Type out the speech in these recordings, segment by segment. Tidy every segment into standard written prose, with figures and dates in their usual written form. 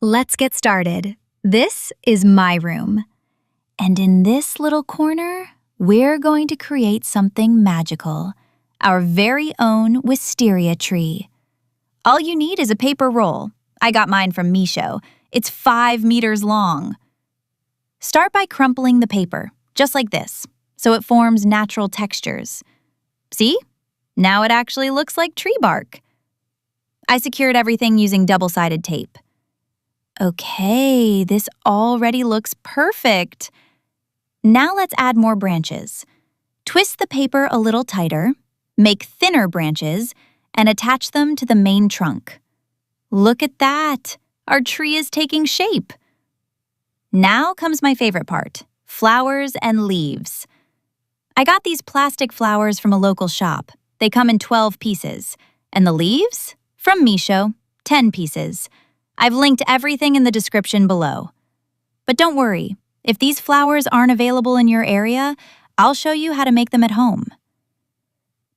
Let's get started. This is my room. And in this little corner, we're going to create something magical. Our very own wisteria tree. All you need is a paper roll. I got mine from Misho. It's 5 meters long. Start by crumpling the paper, just like this, so it forms natural textures. See? Now it actually looks like tree bark. I secured everything using double-sided tape. Okay, this already looks perfect. Now let's add more branches. Twist the paper a little tighter, make thinner branches, and attach them to the main trunk. Look at that! Our tree is taking shape. Now comes my favorite part, flowers and leaves. I got these plastic flowers from a local shop. They come in 12 pieces. And the leaves? From Misho, 10 pieces. I've linked everything in the description below. But don't worry, if these flowers aren't available in your area, I'll show you how to make them at home.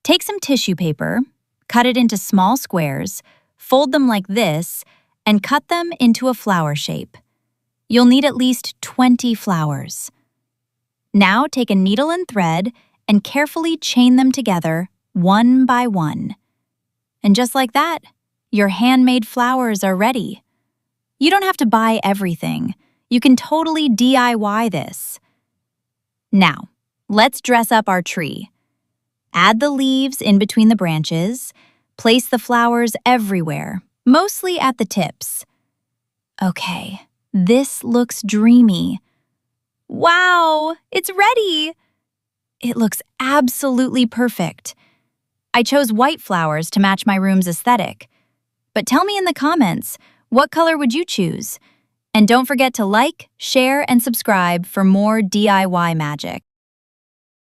Take some tissue paper, cut it into small squares, fold them like this, and cut them into a flower shape. You'll need at least 20 flowers. Now take a needle and thread and carefully chain them together one by one. And just like that, your handmade flowers are ready. You don't have to buy everything. You can totally DIY this. Now, let's dress up our tree. Add the leaves in between the branches. Place the flowers everywhere, mostly at the tips. Okay, this looks dreamy. Wow, it's ready! It looks absolutely perfect. I chose white flowers to match my room's aesthetic. But tell me in the comments, what color would you choose? And don't forget to like, share, and subscribe for more DIY magic.